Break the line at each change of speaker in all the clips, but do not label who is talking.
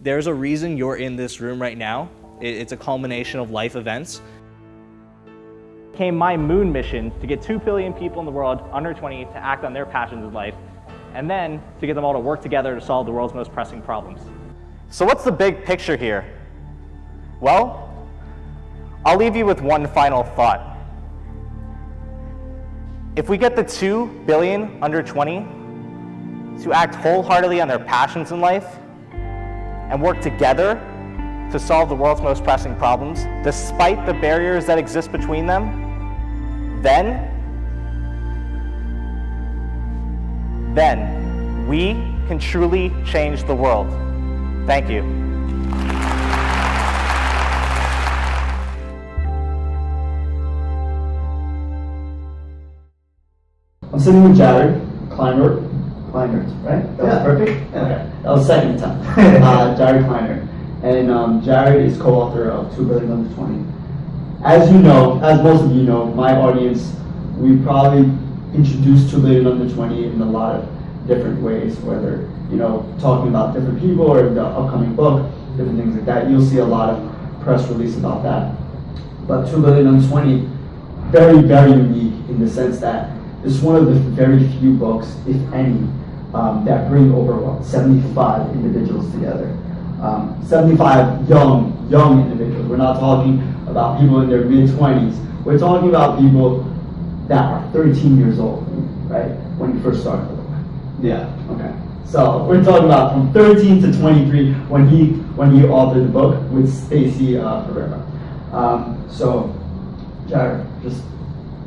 There's a reason you're in this room right now. It's a culmination of life events. Became my moon mission to get 2 billion people in the world under 20 to act on their passions in life, and then to get them all to work together to solve the world's most pressing problems. So what's the big picture here? Well, I'll leave you with one final thought. If we get the 2 billion under 20 to act wholeheartedly on their passions in life and work together to solve the world's most pressing problems, despite the barriers that exist between them, then we can truly change the world. Thank you.
I'm sitting with Jared, Kleinert, right? That was perfect?
Yeah.
Okay. That was second time. Jared Kleinert. And Jared is co-author of 2 Billion Under 20. As you know, as most of you know, my audience, we probably introduced 2 Billion Under 20 in a lot of different ways, whether, talking about different people or the upcoming book, different things like that. You'll see a lot of press release about that. But 2 Billion Under 20, very, very unique in the sense that it's one of the very few books, if any, that bring over 75 individuals together. 75 young individuals. We're not talking about people in their mid-20s. We're talking about people that are 13 years old, right? When you first started the book.
Yeah.
Okay. So we're talking about from 13 to 23 when he authored the book with Stacy Pereira. So, Jared, just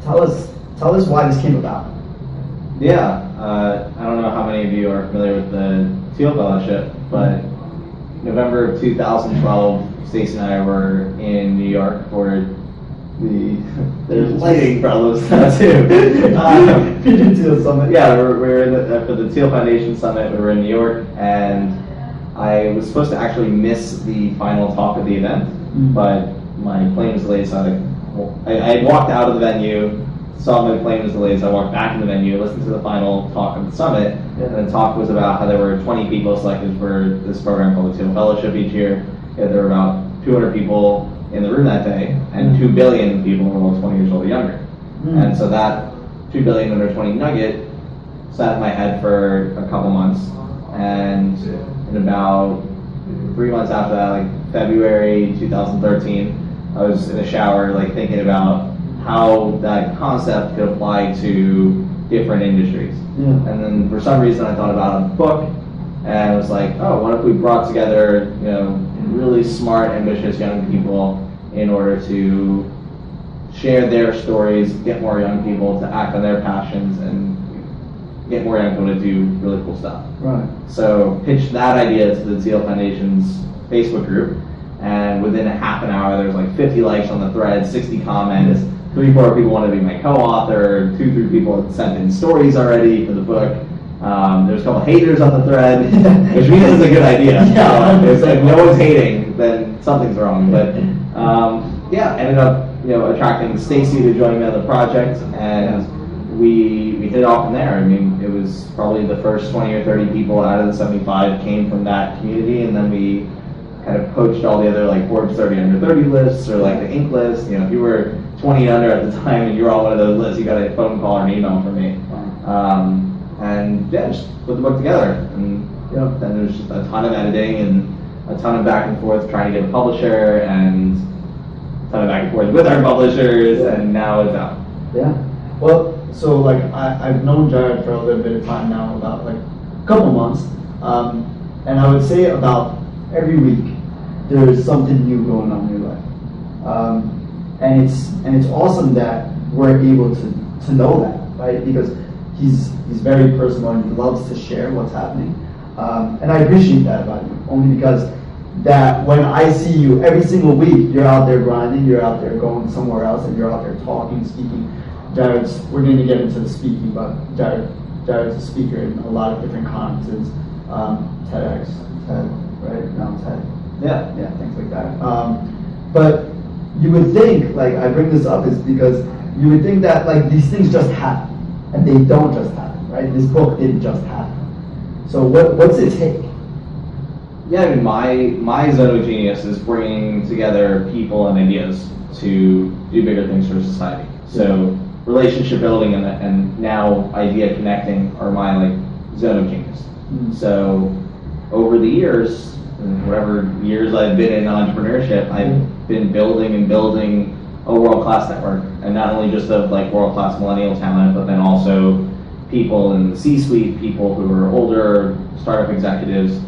tell us why this came about.
Yeah. I don't know how many of you are familiar with the Teal Fellowship, but November of 2012, Stacey and I were in New York for there's lighting problems too.
Teal Summit.
Yeah, we're for the Teal Foundation Summit. We were in New York, and I was supposed to actually miss the final talk of the event, but my plane was delayed, so I had walked out of the venue, saw my plane was delayed, so I walked back in the venue, listened to the final talk of the summit, and the talk was about how there were 20 people selected for this program called the Teal Fellowship each year. There were about 200 people in the room that day, and 2 billion people in the world 20 years old or younger. And so that 2 billion under 20 nugget sat in my head for a couple months, and in about 3 months after that, like February 2013, I was in the shower thinking about how that concept could apply to different industries. And then for some reason I thought about a book, and I was like, oh, what if we brought together really smart, ambitious young people in order to share their stories, get more young people to act on their passions, and get more young people to do really cool stuff.
Right.
So pitched that idea to the Teal Foundation's Facebook group, and within a half an hour there was like 50 likes on the thread, 60 comments, 3-4 people wanted to be my co-author, 2-3 people had sent in stories already for the book. There's a couple haters on the thread, which means it's a good idea. If no one's hating, then something's wrong. But ended up attracting Stacy to join me on the project, and we hit it off from there. I mean, it was probably the first 20 or 30 people out of the 75 came from that community, and then we kind of poached all the other Forbes 30 under 30 lists or the Inc list. If you were 20 and under at the time and you were on one of those lists, you got a phone call or an email from me. And just put the book together. And then there's just a ton of editing and a ton of back and forth trying to get a publisher, and a ton of back and forth with our publishers, and now it's out.
Yeah. Well, so I've known Jared for a little bit of time now, about a couple months, and I would say about every week there is something new going on in your life, and it's awesome that we're able to know that, right? Because he's very personal and he loves to share what's happening, and I appreciate that about you, only because that when I see you every single week, you're out there grinding, you're out there going somewhere else, and you're out there talking, speaking. We're going to get into the speaking, but Jared's a speaker in a lot of different conferences, TEDx, TED, right? No, TED. Yeah, things like that. But you would think, I bring this up is because you would think that these things just happen, and they don't just happen, right? This book didn't just happen. So what's it take?
Yeah, I mean, my zone of genius is bringing together people and ideas to do bigger things for society. So relationship building and now idea connecting are my like zone of genius. So over the years, whatever years I've been in entrepreneurship, I've been building and building a world-class network, and not only just of like world-class millennial talent, but then also people in the C-suite, people who are older, startup executives,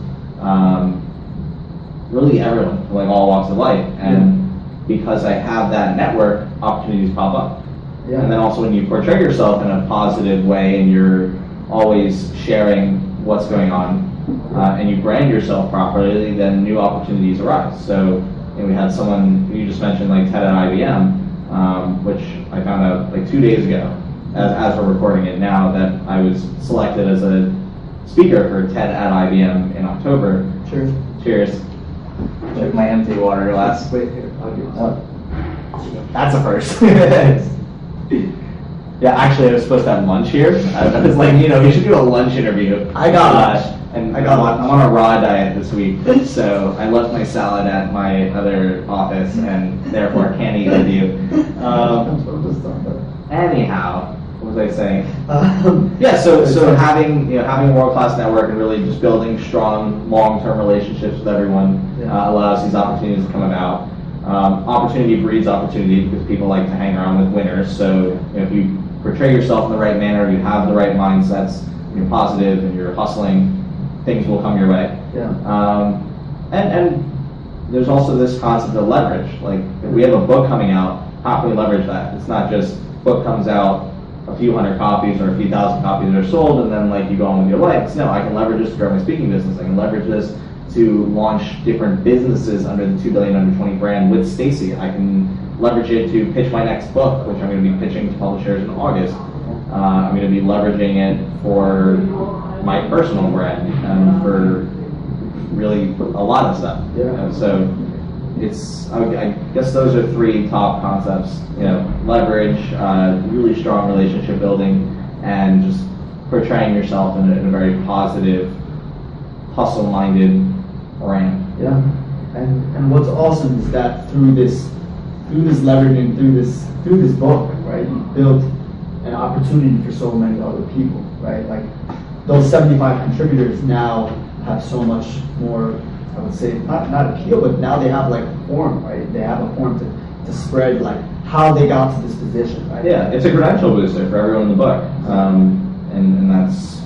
really everyone from like all walks of life. And because I have that network, opportunities pop up.
Yeah.
And then also when you portray yourself in a positive way and you're always sharing what's going on, and you brand yourself properly, then new opportunities arise. So we had someone, you just mentioned like TED at IBM, which I found out like 2 days ago, as we're recording it now, that I was selected as a speaker for TED at IBM in October.
Cheers.
Cheers. Check my empty water glass.
Wait, here, I'll give you
That's a first. Yeah, actually, I was supposed to have lunch here. I was like, we should do a lunch interview.
I got lunch.
And
I got lunch.
I'm on a raw diet this week, so I left my salad at my other office and therefore can't eat with you. Anyhow, what was I saying? Yeah, so having having a world-class network and really just building strong long-term relationships with everyone allows these opportunities to come about. Opportunity breeds opportunity because people like to hang around with winners. So if you portray yourself in the right manner, you have the right mindsets, you're positive and you're hustling, things will come your way. And there's also this concept of leverage. Like if we have a book coming out, how can we leverage that? It's not just book comes out, a few hundred copies or a few thousand copies are sold, and then like you go on with your life. No, I can leverage this to grow my speaking business. I can leverage this to launch different businesses under the 2 Billion Under 20 brand with Stacy. I can leverage it to pitch my next book, which I'm going to be pitching to publishers in August. I'm going to be leveraging it for my personal brand and for really a lot of stuff. So I guess those are 3 top concepts. Leverage, really strong relationship building, and just portraying yourself in a very positive, hustle-minded brand.
Yeah, and what's awesome is that through this leveraging, through this book, right, you built an opportunity for so many other people, right? Like those 75 contributors now have so much more, I would say, not appeal, but now they have like a forum, right? They have a forum to spread like how they got to this position, right?
Yeah, it's a credential booster for everyone in the book, and that's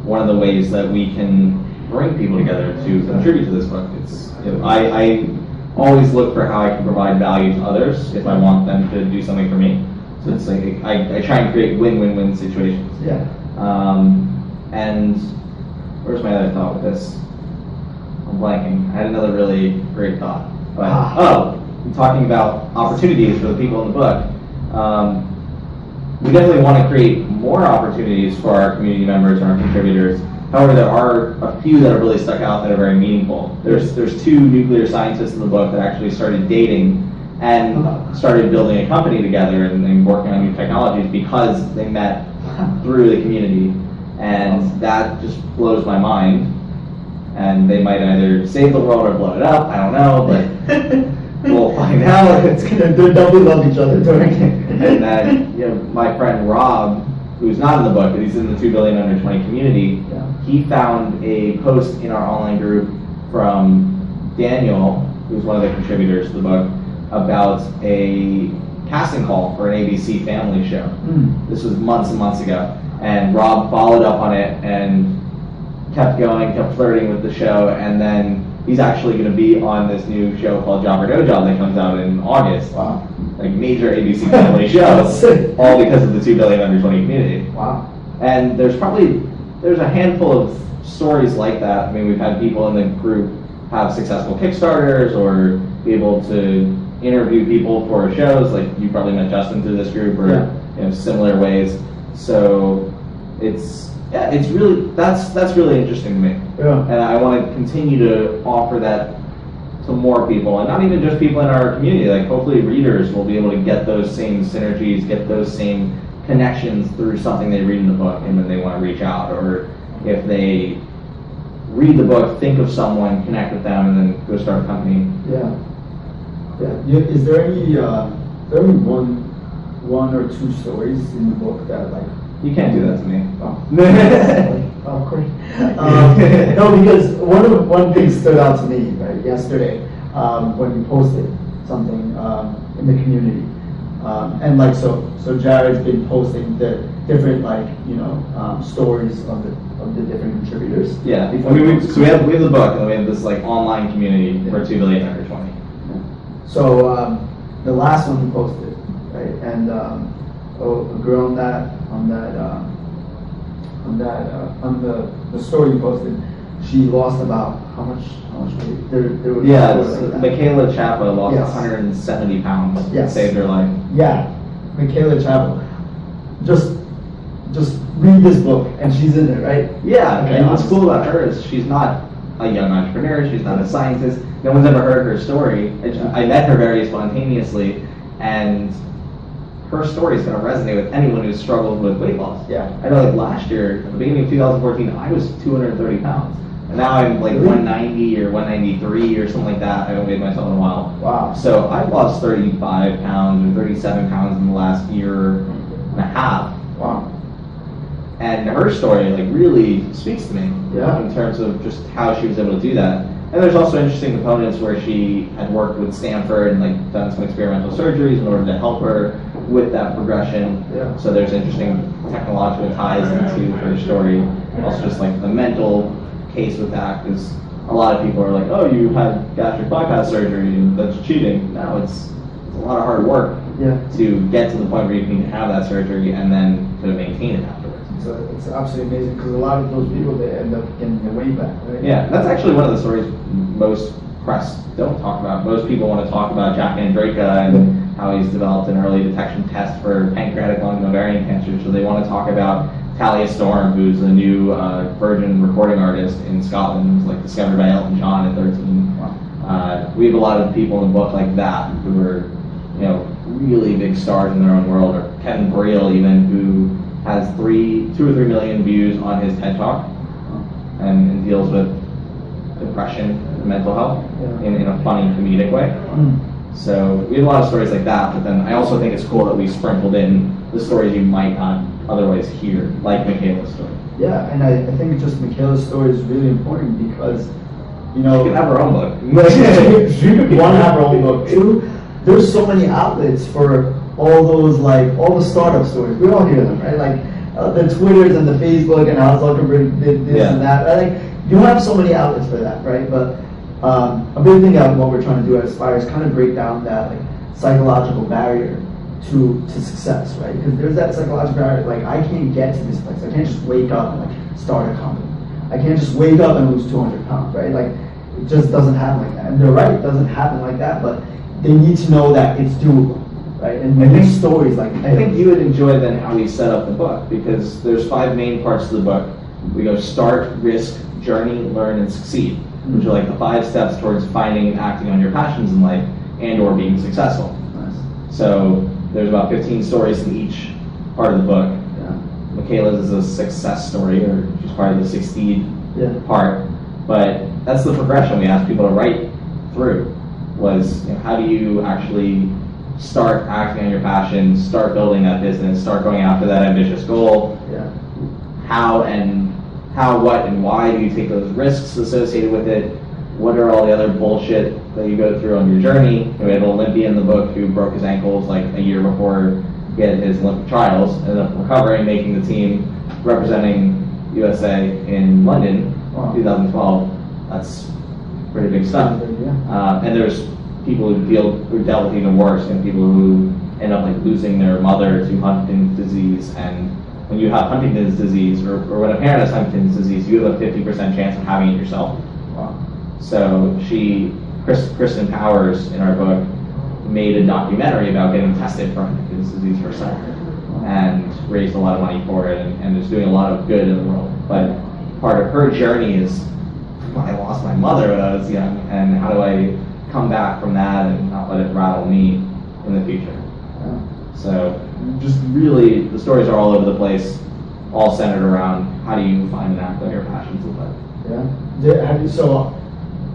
one of the ways that we can bring people together to contribute to this book. It's I always look for how I can provide value to others if I want them to do something for me. So it's like I try and create win-win-win situations.
Yeah.
And where's my other thought with this? I'm blanking. I had another really great thought. But I'm talking about opportunities for the people in the book. We definitely want to create more opportunities for our community members and our contributors. However, there are a few that have really stuck out that are very meaningful. There's 2 nuclear scientists in the book that actually started dating and started building a company together and working on new technologies because they met through the community. And that just blows my mind. And they might either save the world or blow it up. I don't know, but we'll find out.
They doubly love each other during it.
And then, my friend Rob, who's not in the book, but he's in the 2 Billion Under 20 community, he found a post in our online group from Daniel, who's one of the contributors to the book, about a casting call for an ABC family show. This was months and months ago. And Rob followed up on it and kept going, kept flirting with the show, and then he's actually going to be on this new show called Job or No Job that comes out in August.
Wow.
Like major ABC family show, all because of the 2 Billion Under 20 community.
Wow.
And there's a handful of stories like that. I mean, we've had people in the group have successful Kickstarters or be able to interview people for shows. Like you probably met Justin through this group, or similar ways. So it's really that's really interesting to me. And I want to continue to offer that to more people, and not even just people in our community. Like hopefully readers will be able to get those same synergies, get those same connections through something they read in the book, and then they want to reach out, or if they read the book, think of someone, connect with them, and then go start a company.
Yeah. Is there any one or two stories in the book that like?
You can't do that to me.
Oh, of course. No, because one thing stood out to me right yesterday when you posted something in the community, and like so Jared's been posting the different stories of the different contributors.
Yeah. So we have the book, and then we have this like online community for 2 billion under 20.
Yeah. So the last one you posted, right, and a girl on the story you posted, she lost about how much weight? There was
Michaela Chapa lost
Yes.
170 pounds.
Yes.
Saved her life.
Yeah, Michaela Chapa. Just read this book, and she's in it, right?
Yeah,
Okay,
and what's
awesome.
cool about her is she's not a young entrepreneur, she's not a scientist, no one's ever heard her story. I met her very spontaneously, and her story is going to resonate with anyone who's struggled with weight loss.
Yeah.
I know, like last year, at the beginning of 2014, I was 230 pounds. And now I'm like
Really?
190 or 193 or something like that. I haven't weighed myself in a while.
Wow.
So I've lost 35 pounds or 37 pounds in the last year and a half.
Wow.
And her story like really speaks to me
Yeah.
in terms of just how she was able to do that. And there's also interesting components where she had worked with Stanford and like done some experimental surgeries in order to help her with that progression.
Yeah.
So there's interesting technological ties into her story. Also just like the mental case with that, because a lot of people are like, oh, you had gastric bypass surgery and that's cheating. No, it's a lot of hard work
Yeah.
to get to the point where you can have that surgery and then to maintain it afterwards.
It's absolutely amazing because a lot of those people, they end up getting their weight back, right?
Yeah, that's actually one of the stories most press don't talk about. Most people want to talk about Jack Andreka and how he's developed an early detection test for pancreatic, lung, and ovarian cancer. So they want to talk about Talia Storm, who's a new virgin recording artist in Scotland, who was like discovered by Elton John at 13. We have a lot of people in the book like that who are, really big stars in their own world, or Kevin Briel even, who has 2 or 3 million views on his TED Talk and deals with depression and mental health in a funny, comedic way. So we have a lot of stories like that, but then I also think it's cool that we sprinkled in the stories you might not otherwise hear, like Michaela's story.
Yeah, and I think just Michaela's story is really important because,
She can have her own book.
she could one, have her own book. Two, there's so many outlets for all those, all the startup stories. We all hear them, right? Like the Twitters and the Facebook and how Zuckerberg did this and that. Right? Like, you have so many outlets for that, right? But a big thing of what we're trying to do at Aspire is kind of break down that psychological barrier to success, right? Because there's that psychological barrier, I can't get to this place. I can't just wake up and start a company. I can't just wake up and lose 200 pounds, right? It just doesn't happen like that. And they're right, it doesn't happen like that, but they need to know that it's doable, right? And I think stories like
I think you would enjoy then how we set up the book, because there's 5 main parts to the book. We go start, risk, journey, learn, and succeed, which are the 5 steps towards finding and acting on your passions in life and or being successful.
Nice.
So there's about 15 stories in each part of the book.
Yeah.
Michaela's is a success story, or she's part of the succeed part. But that's the progression we asked people to write through, was how do you actually start acting on your passions, start building that business, start going after that ambitious goal.
Yeah.
How, what, and why do you take those risks associated with it? What are all the other bullshit that you go through on your journey? We have an Olympian in the book who broke his ankles a year before he had his Olympic trials, ended up recovering, making the team, representing USA in London, 2012. That's pretty big stuff. And there's people who dealt with even worse, people who end up losing their mother to Huntington's disease. And when you have Huntington's disease, or when a parent has Huntington's disease, you have a 50% chance of having it yourself.
Wow.
So Kristen Powers in our book made a documentary about getting tested for Huntington's disease herself, and raised a lot of money for it, and is doing a lot of good in the world. But part of her journey is, I lost my mother when I was young, and how do I come back from that and not let it rattle me in the future? So just really, the stories are all over the place, all centered around how do you find and act on your passions in life.
So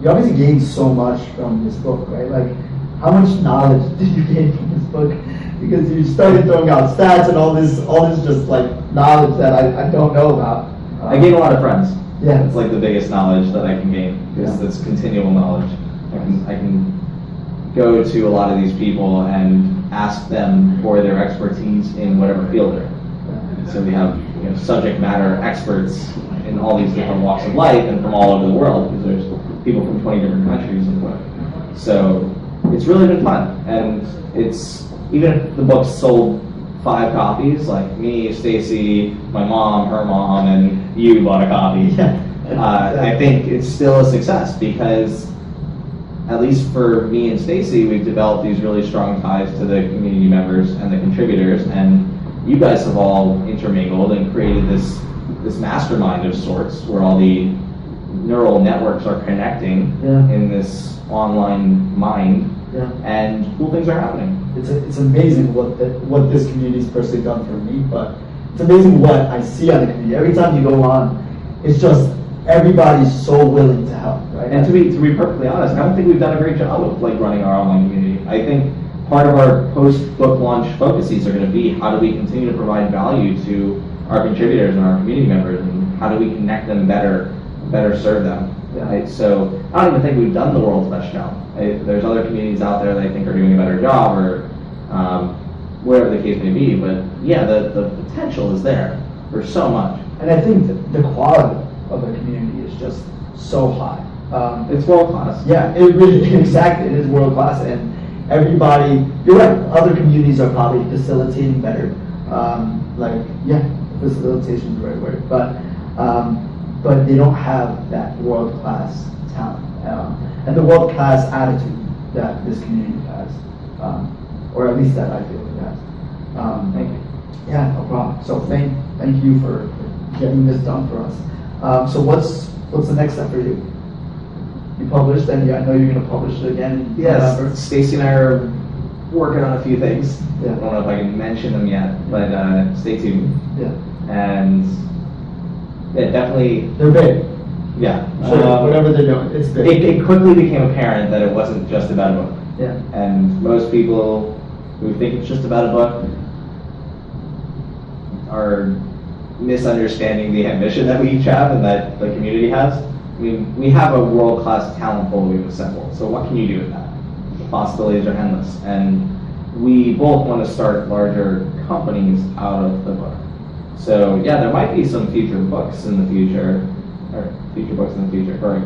you obviously gained so much from this book, right? Like, how much knowledge did you gain from this book? Because you started throwing out stats and all this just like knowledge that I don't know about.
I gain a lot of friends.
Yeah.
It's like the biggest knowledge that I can gain. It's continual knowledge. I can go to a lot of these people and ask them for their expertise in whatever field they're in. So we have subject matter experts in all these different walks of life and from all over the world, because there's people from 20 different countries in the book. So it's really been fun, and it's, even if the book sold 5 copies, like me, Stacy, my mom, her mom, and you bought a copy, I think it's still a success, because at least for me and Stacy, we've developed these really strong ties to the community members and the contributors, and you guys have all intermingled and created this mastermind of sorts, where all the neural networks are connecting in this online mind, and cool things are happening.
It's amazing what this community's personally done for me, but it's amazing what I see on the community. Every time you go on, it's just everybody's so willing to help, right?
And to be perfectly honest, I don't think we've done a great job of like running our online community. I think part of our post-book launch focuses are going to be, how do we continue to provide value to our contributors and our community members, and how do we connect them better serve them. Right? So I don't even think we've done the world's best job. There's other communities out there that I think are doing a better job, or whatever the case may be, but yeah, the potential is there for so much.
And I think the quality of the community is just so high.
It's world class.
Yeah, it really, exactly, it is world class, and everybody, you're right, other communities are probably facilitating better. Facilitation is the right word, but they don't have that world class talent and the world class attitude that this community has, or at least that I feel it has.
Thank you.
Yeah, no problem. So thank you for getting this done for us. So what's the next step for you? You published, and I know you're going to publish it again in November.
Yes, Stacy and I are working on a few things.
Yeah.
I don't know if I can mention them yet, but stay tuned.
Yeah.
And yeah, definitely.
They're big.
Yeah.
Sure, whatever they're doing, it's big.
It quickly became apparent that it wasn't just about a book.
Yeah.
And most people who think it's just about a book are misunderstanding the ambition that we each have and that the community has. I mean, we have a world-class talent pool we've assembled, so what can you do with that? The possibilities are endless, and we both want to start larger companies out of the book. So yeah, there might be some future books in the future, or future books in the future, for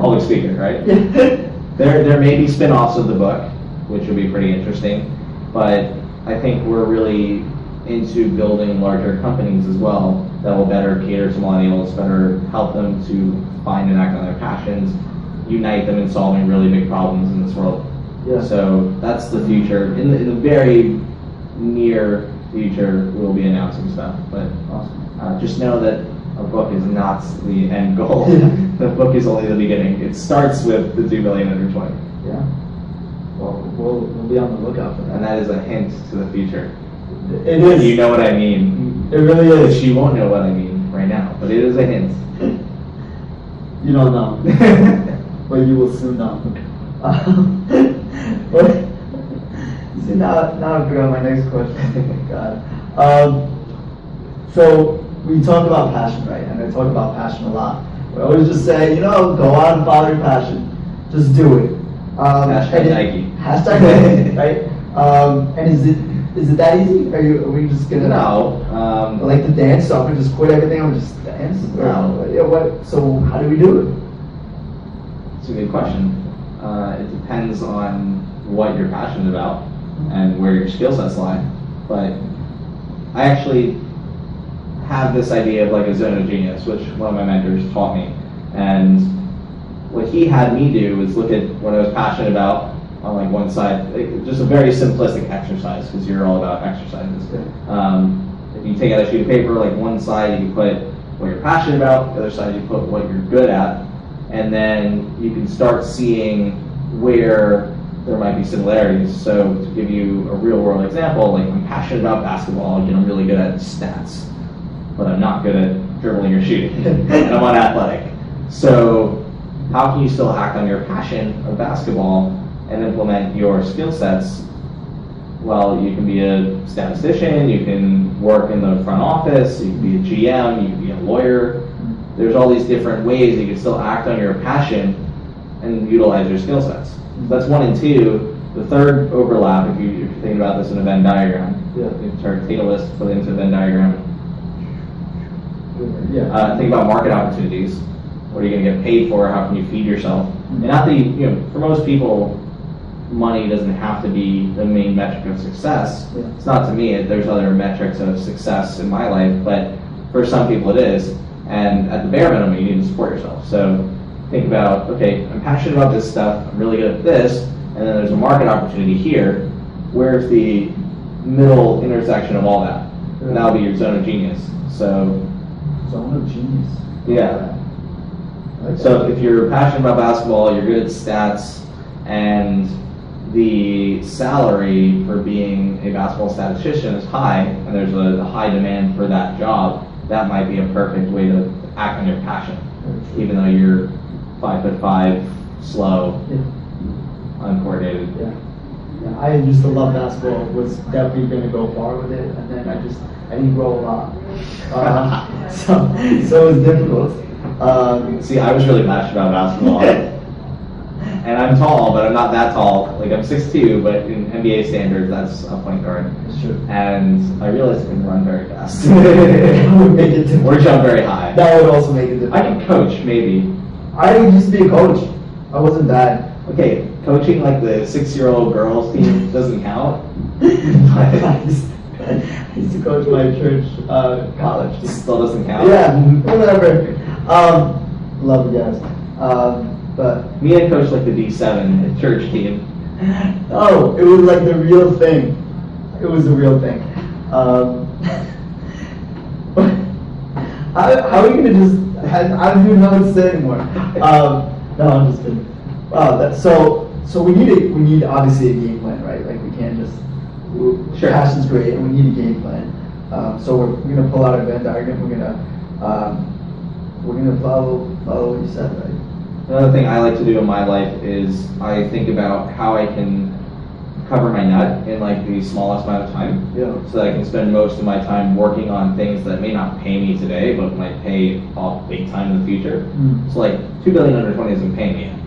public speaker, right? There may be spin-offs of the book, which would be pretty interesting, but I think we're really into building larger companies as well that will better cater to millennials, better help them to find and act on their passions, unite them in solving really big problems in this world.
Yeah.
So that's the future. In the very near future, we'll be announcing stuff, but just know that a book is not the end goal. The book is only the beginning. It starts with the 2 billion under 20.
Yeah. Well, we'll be on the lookout for that.
And that is a hint to the future.
It is.
You know what I mean.
It really is.
She won't know what I mean right now, but it is a hint.
You don't know, but you will soon know. See, now I forgot my next question. God. So we talk about passion, right? And I talk about passion a lot. We always just say, go out and follow your passion. Just do it.
Hashtag Nike.
Hashtag Nike, right? And is it that easy? Are we just gonna like to dance? So I'm gonna just quit everything and just dance?
No.
So how do we do it?
It's a good question. It depends on what you're passionate about and where your skill sets lie. But I actually have this idea of like a zone of genius, which one of my mentors taught me. And what he had me do was look at what I was passionate about on like one side, just a very simplistic exercise, because you're all about exercises. If you take out a sheet of paper, like one side you put what you're passionate about, the other side you put what you're good at, and then you can start seeing where there might be similarities. So to give you a real world example, like I'm passionate about basketball, I'm really good at stats, but I'm not good at dribbling or shooting, and I'm unathletic. So how can you still act on your passion of basketball and implement your skill sets? Well, you can be a statistician, you can work in the front office, you can be a GM, you can be a lawyer. There's all these different ways you can still act on your passion and utilize your skill sets. That's 1 and 2. The third overlap, if you're thinking about this in a Venn diagram, you can take a list, put it into a Venn diagram. Think about market opportunities. What are you going to get paid for? How can you feed yourself? And not the, for most people, money doesn't have to be the main metric of success. It's not to me. There's other metrics of success in my life, but for some people it is. And at the bare minimum, you need to support yourself. So think about, okay, I'm passionate about this stuff. I'm really good at this. And then there's a market opportunity here. Where's the middle intersection of all that? And that'll be your zone of genius. So
Zone of genius.
Yeah. So if you're passionate about basketball, you're good at stats, and the salary for being a basketball statistician is high, and there's a high demand for that job, that might be a perfect way to act on your passion, even though you're 5'5", slow, uncoordinated.
Yeah, I used to love basketball, was definitely going to go far with it, and then I didn't grow a lot. So it was difficult.
See, I was really passionate about basketball. And I'm tall, but I'm not that tall. Like, I'm 6'2", but in NBA standards, that's a point guard.
That's true.
And I realized I couldn't run very fast.
That would make it difficult.
Or jump very high.
That would also make it difficult.
I could coach, maybe.
I used to be a coach. I wasn't bad.
Okay, coaching like the 6-year-old girls team doesn't count.
I used to coach my church college.
Still doesn't count?
Yeah, whatever. Love you guys. But
Mina coached like the D7 church team.
oh, it was like the real thing. It was the real thing. How are you gonna just? I don't even know what to say anymore. No, I'm just kidding. So we need obviously a game plan, right? Like we can't just.
Sure.
Passion's great, and we need a game plan. So we're gonna pull out a Venn diagram. We're gonna follow what you said, right?
Another thing I like to do in my life is I think about how I can cover my nut in like the smallest amount of time.
Yeah.
So that I can spend most of my time working on things that may not pay me today, but might pay off big time in the future. So like 2 billion under 20 doesn't pay me yet.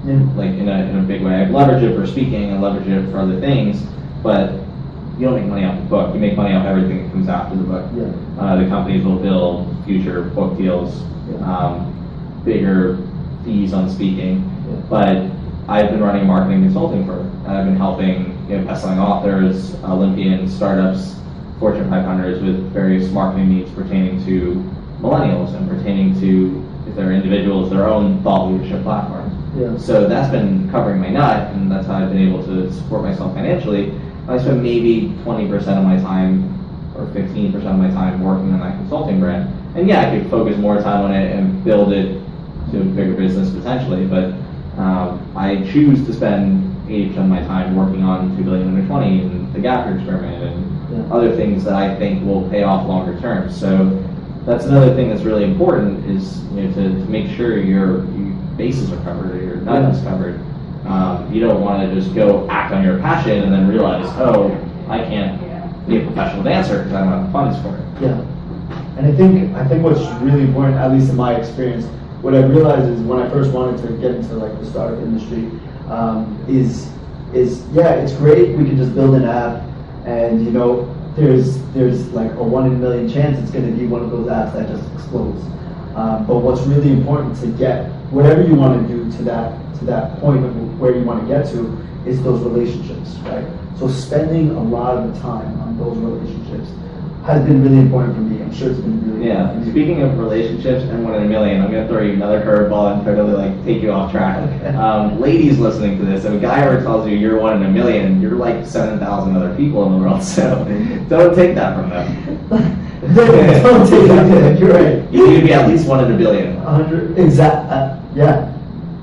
Yeah.
Like in a big way. I leverage it for speaking and leverage it for other things, but you don't make money off the book. You make money off everything that comes after the book.
Yeah.
The companies will build future book deals, bigger fees on speaking.
Yeah.
But I've been running a marketing consulting firm. I've been helping best-selling authors, Olympian startups, Fortune 500s with various marketing needs pertaining to millennials and pertaining to, if they're individuals, their own thought leadership platforms.
Yeah.
So that's been covering my nut, and that's how I've been able to support myself financially. I spend maybe 20% of my time or 15% of my time working on that consulting brand. And yeah, I could focus more time on it and build it to a bigger business potentially, but I choose to spend 80% of my time working on 2 billion under 20 and the Gapper experiment and other things that I think will pay off longer term. So that's another thing that's really important is to make sure your bases are covered or your nut is covered. You don't want to just go act on your passion and then realize, oh, I can't be a professional dancer because I don't have the funds for it.
Yeah. And I think what's really important, at least in my experience, what I realized is when I first wanted to get into like the startup industry, is it's great. We can just build an app, and there's like a 1 in a million chance it's going to be one of those apps that just explodes. But what's really important to get whatever you want to do to that point of where you want to get to is those relationships, right? So spending a lot of the time on those relationships has been really important for me. I'm sure it's been really important.
Speaking of relationships and 1 in a million, I'm going to throw you another curveball and totally take you off track.
Okay.
Ladies listening to this, if a guy ever tells you you're 1 in a million, you're like 7,000 other people in the world. So don't take that from them.
Don't take that. You're right.
You need to be at least 1 in a billion.
100 exact. Yeah.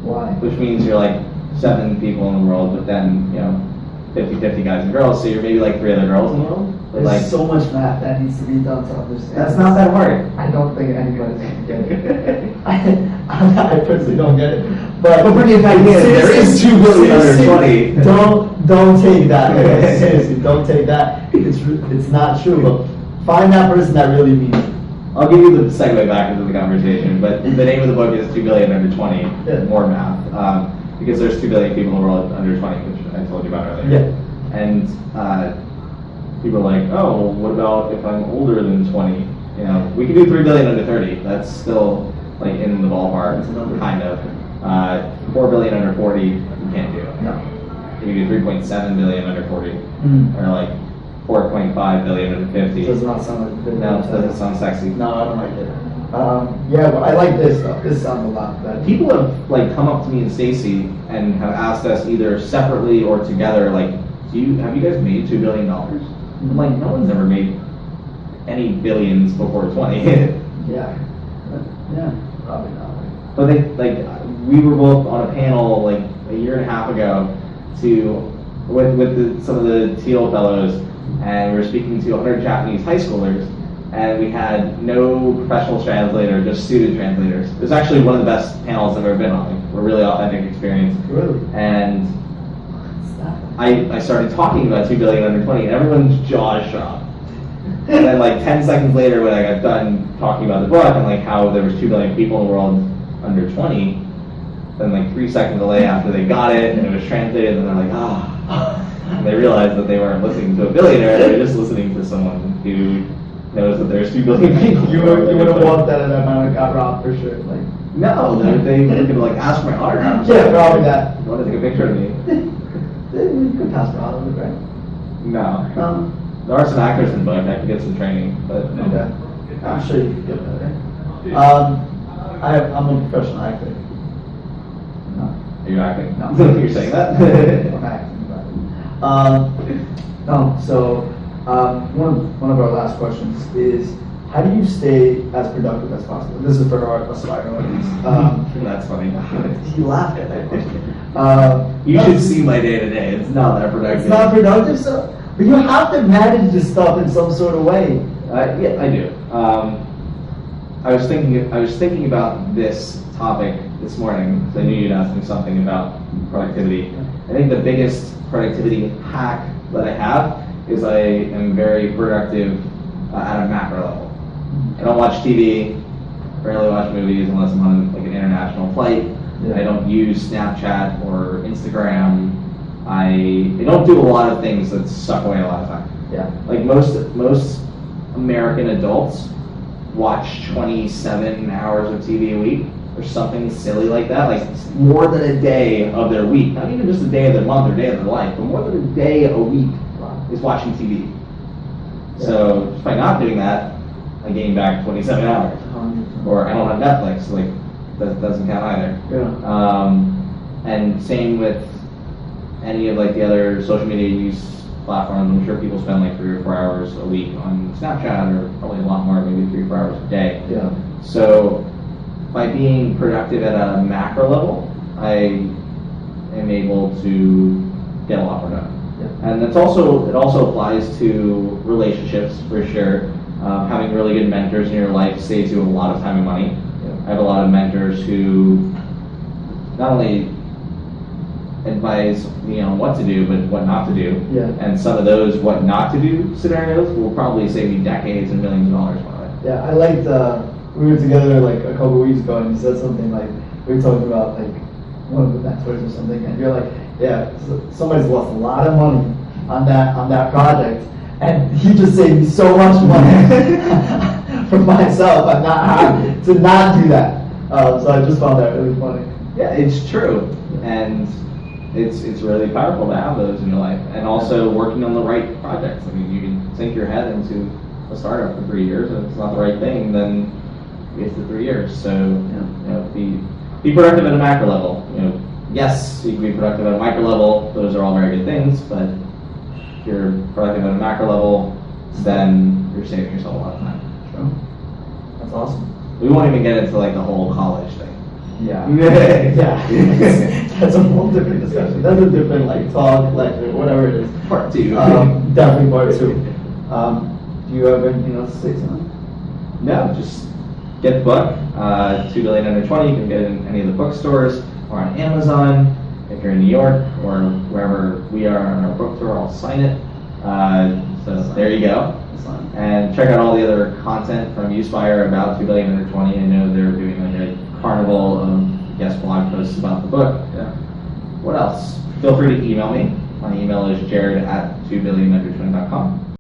Why?
Which means you're like 7 people in the world, but then 50-50 guys and girls, so you're maybe like 3 other girls in the world. But
There's
like,
so much math that needs to be done to understand.
that's not that hard.
I don't think anybody's gonna get it. I personally don't get it. But
bring it back in. There is 2 billion under 20.
Don't take that. Okay? Seriously, don't take that. It's not true. But find that person that really means it.
I'll give you the segue back into the conversation, but the name of the book is 2 billion under 20,
Yeah.
more math, because there's 2 billion people in the world under 20, which I told you about earlier.
Yeah.
And people are like, oh, well, what about if I'm older than 20? You know, we can do 3 billion under 30. That's still like in the ballpark,
That's a number.
kind of. 4 billion under 40, you can't do.
No.
You can do 3.7 billion under 40,
Mm.
or like 4.5 billion under 50.
Does not sound like a good
No, it
idea.
doesn't sound sexy.
No, I don't like it. Yeah, but I like this though. This sounds a lot better.
People have like come up to me and Stacy and have asked us either separately or together, like, have you guys made $2 billion? I'm like, no one's ever made any billions before 20.
Yeah. Yeah. Probably not.
But we were both on a panel like a year and a half ago with some of the Teal fellows, and we were speaking to 100 Japanese high schoolers, and we had no professional translator, just student translators. It was actually one of the best panels I've ever been on. Like, a really authentic experience.
Really?
And
What's that?
I started talking about 2 billion under 20, and everyone's jaws dropped. And then like 10 seconds later, when I got done talking about the book and like how there was 2 billion people in the world under 20, then like 3 seconds delay after they got it and it was translated, and they're like, and they realized that they weren't listening to a billionaire, they were just listening to someone who knows that there's 2 billion people.
You would have walked out of that man and got robbed for sure. Like,
No, they were gonna like ask for my autograph.
yeah, probably that.
You want to take a picture of me?
You could pass for Hollywood, right?
No. There are some actors in the book. I could get some training, but
Okay. I'm sure you could get better. I'm a professional actor. No.
Are you acting?
No.
You're saying that?
I'm acting, but no. So one of our last questions is, how do you stay as productive as possible? This is for our aspiring audience.
That's funny.
He laughed at that question.
You should see my day to day. It's not that productive.
It's not productive, so but you have to manage this stuff in some sort of way.
Yeah, I do. I was thinking about this topic this morning because I knew you'd ask me something about productivity. I think the biggest productivity hack that I have is I am very productive at a macro level. I don't watch TV, rarely watch movies unless I'm on like an international flight.
Yeah.
I don't use Snapchat or Instagram. I don't do a lot of things that suck away a lot of time.
Yeah.
Like most American adults watch 27 hours of TV a week or something silly like that. Like more than a day of their week, not even just a day of their month or day of their life, but more than a day a week is watching TV.
Yeah.
So just by not doing that, I gain back 27 hours.
100%.
Or I don't have Netflix, like that doesn't count either.
Yeah.
And same with any of like the other social media use platforms. I'm sure people spend like 3 or 4 hours a week on Snapchat, or probably a lot more, maybe 3 or 4 hours a day.
Yeah.
So by being productive at a macro level, I am able to get a lot more done.
Yeah.
And it also applies to relationships for sure. Having really good mentors in your life saves you a lot of time and money.
Yeah.
I have a lot of mentors who not only advise me on what to do, but what not to do.
Yeah.
And some of those what not to do scenarios will probably save me decades and millions of dollars by it.
Yeah, I liked, we were together like a couple weeks ago and you said something like, we were talking about like one of the mentors or something, and you're like, yeah, somebody's lost a lot of money on that project, and he just saved me so much money for myself. I'm not happy to not do that. So I just found that really funny.
Yeah, it's true. And it's really powerful to have those in your life. And also working on the right projects. I mean, you can sink your head into a startup for 3 years, and if it's not the right thing, then you wasted 3 years. So, be productive at a macro level. Yes, you can be productive at a micro level. Those are all very good things, but if you're productive at a macro level, then you're saving yourself a lot of time.
Sure. That's awesome.
We won't even get into like the whole college thing.
Yeah. Yeah. That's a whole different discussion. That's a different like talk, lecture, whatever it is.
Part 2.
Definitely part 2. Do you have anything else to say tonight?
No, just get the book, 2 Billion Under 20. You can get it in any of the bookstores or on Amazon. If you're in New York or wherever we are on our book tour, I'll sign it. So there you go. And check out all the other content from Uspire about 2 Billion Under 20. I know they're doing like a carnival of guest blog posts about the book.
Yeah.
What else? Feel free to email me. My email is jared@2billionunder20.com.